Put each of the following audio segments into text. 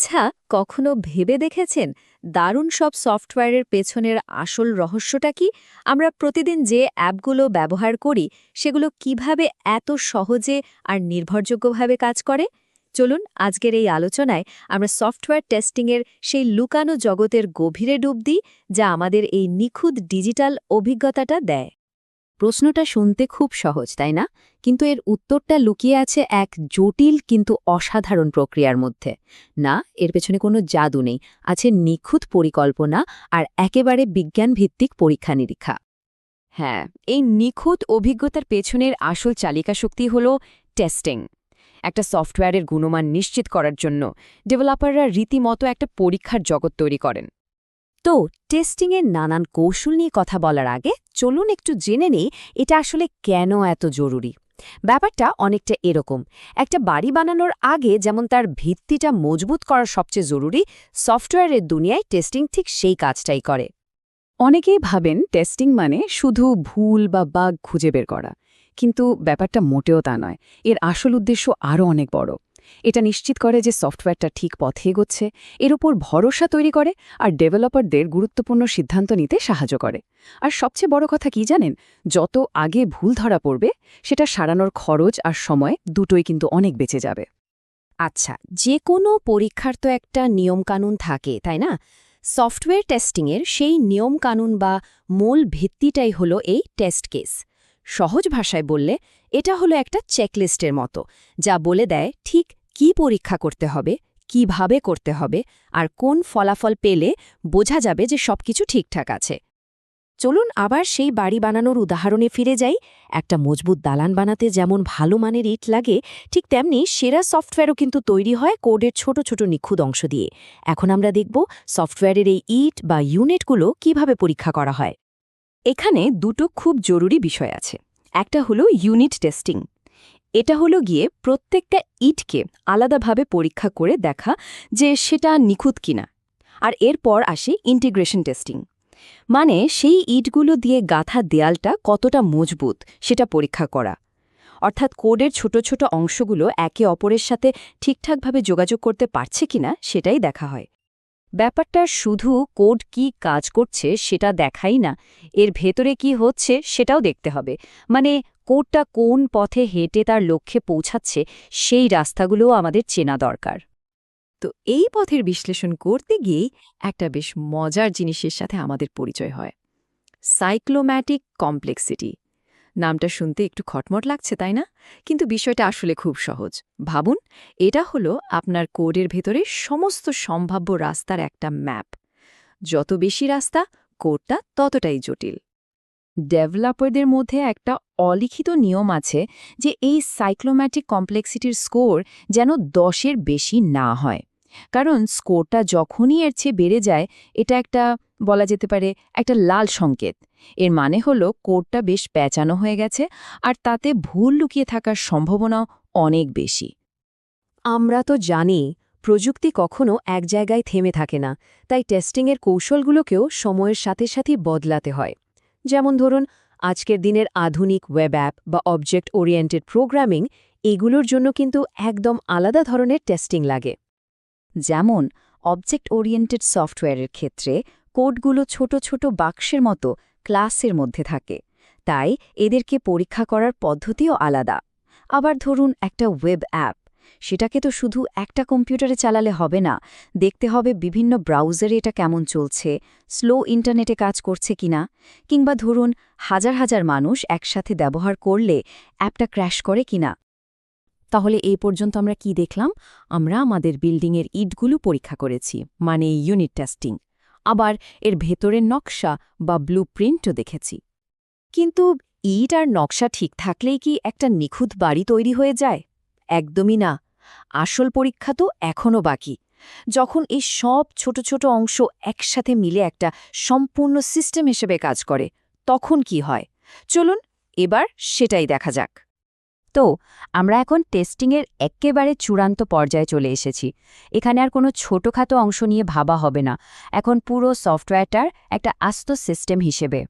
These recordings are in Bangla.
আচ্ছা, কখনো ভেবে দেখেছেন দারুণ সব সফটওয়্যারের পেছনের আসল রহস্যটা কি? আমরা প্রতিদিন যে অ্যাপগুলো ব্যবহার করি সেগুলো কিভাবে এত সহজে আর নির্ভরযোগ্যভাবে কাজ করে? চলুন আজকের এই আলোচনায় আমরা সফটওয়্যার টেস্টিংয়ের সেই লুকানো জগতের গভীরে ডুব দিই, যা আমাদের এই নিখুঁত ডিজিটাল অভিজ্ঞতাটা দেয়। প্রশ্নটা শুনতে খুব সহজ তাই না? কিন্তু এর উত্তরটা লুকিয়ে আছে এক জটিল কিন্তু অসাধারণ প্রক্রিয়ার মধ্যে। না, এর পেছনে কোনো জাদু নেই, আছে নিখুঁত পরিকল্পনা আর একেবারে বিজ্ঞানভিত্তিক পরীক্ষা নিরীক্ষা। হ্যাঁ, এই নিখুঁত অভিজ্ঞতার পেছনের আসল চালিকা শক্তি হল টেস্টিং। একটা সফটওয়্যারের গুণমান নিশ্চিত করার জন্য ডেভেলপাররা রীতিমতো একটা পরীক্ষার জগৎ তৈরি করেন। তো টেস্টিংয়ের নানান কৌশল নিয়ে কথা বলার আগে চলুন একটু জেনে নেই এটা আসলে কেন এত জরুরি। ব্যাপারটা অনেকটা এরকম, একটা বাড়ি বানানোর আগে যেমন তার ভিত্তিটা মজবুত করা সবচেয়ে জরুরি, সফটওয়্যারের দুনিয়ায় টেস্টিং ঠিক সেই কাজটাই করে। অনেকেই ভাবেন টেস্টিং মানে শুধু ভুল বা বাগ খুঁজে বের করা, কিন্তু ব্যাপারটা মোটেও তা নয়। এর আসল উদ্দেশ্য আরও অনেক বড়। এটা নিশ্চিত করে যে সফটওয়্যারটা ঠিক পথে এগোচ্ছে, এর উপর ভরসা তৈরি করে আর ডেভেলপারদের গুরুত্বপূর্ণ সিদ্ধান্ত নিতে সাহায্য করে। আর সবচেয়ে বড় কথা কি জানেন, যত আগে ভুল ধরা পড়বে সেটা সারানোর খরচ আর সময় দুটোই কিন্তু অনেক বেঁচে যাবে। আচ্ছা, যে কোনো পরীক্ষার তো একটা নিয়মকানুন থাকে তাই না? সফটওয়্যার টেস্টিংয়ের সেই নিয়মকানুন বা মূল ভিত্তিটাই হলো এই টেস্ট কেস। সহজ ভাষায় বললে এটা হলো একটা চেকলিস্টের মতো, যা বলে দেয় ঠিক কি পরীক্ষা করতে হবে, কিভাবে করতে হবে, আর কোন ফলাফল পেলে বোঝা যাবে যে সবকিছু ঠিকঠাক আছে। চলুন আবার সেই বাড়ি বানানোর উদাহরণে ফিরে যাই। একটা মজবুত দালান বানাতে যেমন ভালো মানের ইট লাগে, ঠিক তেমনি সেরা সফটওয়্যারও কিন্তু তৈরি হয় কোডের ছোট ছোট নিখুঁত অংশ দিয়ে। এখন আমরা দেখব সফটওয়্যারের এই ইট বা ইউনিটগুলো কিভাবে পরীক্ষা করা হয়। এখানে দুটো খুব জরুরি বিষয় আছে। একটা হলো ইউনিট টেস্টিং। এটা হলো গিয়ে প্রত্যেকটা ইটকে আলাদাভাবে পরীক্ষা করে দেখা যে সেটা নিখুঁত কিনা। আর এরপর আসে ইন্টিগ্রেশন টেস্টিং, মানে সেই ইটগুলো দিয়ে গাঁথা দেয়ালটা কতটা মজবুত সেটা পরীক্ষা করা। অর্থাৎ কোডের ছোট ছোট অংশগুলো একে অপরের সাথে ঠিকঠাকভাবে যোগাযোগ করতে পারছে কিনা সেটাই দেখা হয়। ব্যাপারটা শুধু কোড কি কাজ করছে সেটা দেখাই না, এর ভেতরে কি হচ্ছে সেটাও দেখতে হবে। মানে কোডটা কোন পথে হেঁটে তার লক্ষ্যে পৌঁছাচ্ছে সেই রাস্তাগুলোও আমাদের চেনা দরকার। তো এই পথের বিশ্লেষণ করতে গিয়েই একটা বেশ মজার জিনিসের সাথে আমাদের পরিচয় হয়, সাইক্লোম্যাটিক কমপ্লেক্সিটি। নামটা শুনতে একটু খটমট লাগছে তাই না? কিন্তু বিষয়টা আসলে খুব সহজ। ভাবুন, এটা হলো আপনার কোডের ভেতরে সমস্ত সম্ভাব্য রাস্তার একটা ম্যাপ। যত বেশি রাস্তা, কোডটা ততটাই জটিল। ডেভেলপারদের মধ্যে একটা অলিখিত নিয়ম আছে যে এই সাইক্লোম্যাটিক কমপ্লেক্সিটির স্কোর যেন 10-এর বেশি না হয়। কারণ স্কোরটা যখনই এর চেয়ে বেড়ে যায়, এটা একটা, বলা যেতে পারে, একটা লাল সংকেত। এর মানে হলো কোডটা বেশ প্যাঁচানো হয়ে গেছে আর তাতে ভুল লুকিয়ে থাকার সম্ভাবনাও অনেক বেশি। আমরা তো জানি প্রযুক্তি কখনো এক জায়গায় থেমে থাকে না, তাই টেস্টিংয়ের কৌশলগুলোকেও সময়ের সাথে সাথে বদলাতে হয়। যেমন ধরুন, আজকের দিনের আধুনিক ওয়েব অ্যাপ বা অবজেক্ট ওরিয়েন্টেড প্রোগ্রামিং, এগুলোর জন্য কিন্তু একদম আলাদা ধরনের টেস্টিং লাগে। যেমন অবজেক্ট ওরিয়েন্টেড সফটওয়্যারের ক্ষেত্রে কোডগুলো ছোট ছোট বাক্সের মতো ক্লাসের মধ্যে থাকে, তাই এদেরকে পরীক্ষা করার পদ্ধতিও আলাদা। আবার ধরুন একটা ওয়েব অ্যাপ, সেটাকে তো শুধু একটা কম্পিউটারে চালালে হবে না, দেখতে হবে বিভিন্ন ব্রাউজারে এটা কেমন চলছে, স্লো ইন্টারনেটে কাজ করছে কিনা, কিংবা ধরুন হাজার হাজার মানুষ একসাথে ব্যবহার করলে অ্যাপটা ক্র্যাশ করে কিনা। তাহলে এই পর্যন্ত আমরা কি দেখলাম? আমরা আমাদের বিল্ডিংয়ের ইটগুলো পরীক্ষা করেছি, মানে ইউনিট টেস্টিং। আবার এর ভেতরের নকশা বা ব্লুপ্রিন্টও দেখেছি। কিন্তু ইট আর নকশা ঠিক থাকলেই কি একটা নিখুঁত বাড়ি তৈরি হয়ে যায়? একদমই না। আসল পরীক্ষা তো এখনও বাকি। যখন এই সব ছোট ছোট অংশ একসাথে মিলে একটা সম্পূর্ণ সিস্টেম হিসেবে কাজ করে, তখন কি হয়? চলুন এবার সেটাই দেখা যাক। তো আমরা এখন টেস্টিংয়ের একেবারে চূড়ান্ত পর্যায়ে চলে এসেছি। এখানে আর কোনো ছোটখাটো অংশ নিয়ে ভাবা হবে না, এখন পুরো সফটওয়্যারটার একটা আস্ত সিস্টেম হিসেবে।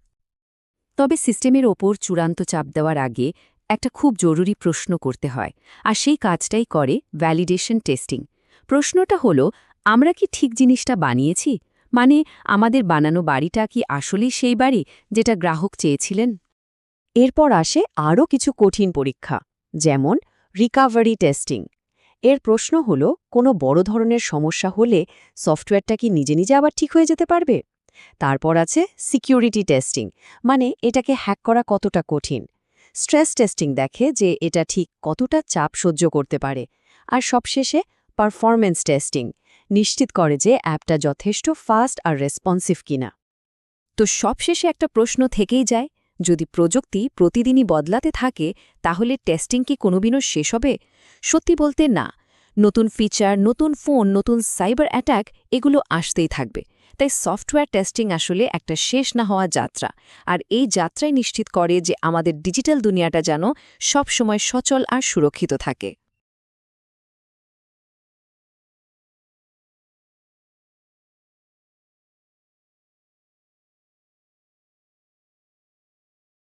তবে সিস্টেমের ওপর চূড়ান্ত চাপ দেওয়ার আগে একটা খুব জরুরি প্রশ্ন করতে হয়, আর সেই কাজটাই করে ভ্যালিডেশন টেস্টিং। প্রশ্নটা হলো, আমরা কি ঠিক জিনিসটা বানিয়েছি? মানে আমাদের বানানো বাড়িটা কি আসলেই সেই বাড়ি যেটা গ্রাহক চেয়েছিলেন? এরপর আসে আরও কিছু কঠিন পরীক্ষা, যেমন রিকাভারি টেস্টিং। এর প্রশ্ন হল, কোনো বড় ধরনের সমস্যা হলে সফটওয়্যারটা কি নিজে নিজে আবার ঠিক হয়ে যেতে পারবে? তারপর আছে সিকিউরিটি টেস্টিং, মানে এটাকে হ্যাক করা কতটা কঠিন। স্ট্রেস টেস্টিং দেখে যে এটা ঠিক কতটা চাপ সহ্য করতে পারে। আর সবশেষে পারফরম্যান্স টেস্টিং নিশ্চিত করে যে অ্যাপটা যথেষ্ট ফাস্ট আর রেসপন্সিভ কিনা। তো সবশেষে একটা প্রশ্ন থেকেই যায়, যদি প্রযুক্তি প্রতিদিনই বদলাতে থাকে তাহলে টেস্টিং কি কোনোদিনও শেষ হবে? সত্যি বলতে না। নতুন ফিচার, নতুন ফোন, নতুন সাইবার অ্যাটাক এগুলো আসতেই থাকবে। তাই সফটওয়্যার টেস্টিং আসলে একটা শেষ না হওয়া যাত্রা। আর এই যাত্রাই নিশ্চিত করে যে আমাদের ডিজিটাল দুনিয়াটা যেন সবসময় সচল আর সুরক্ষিত থাকে।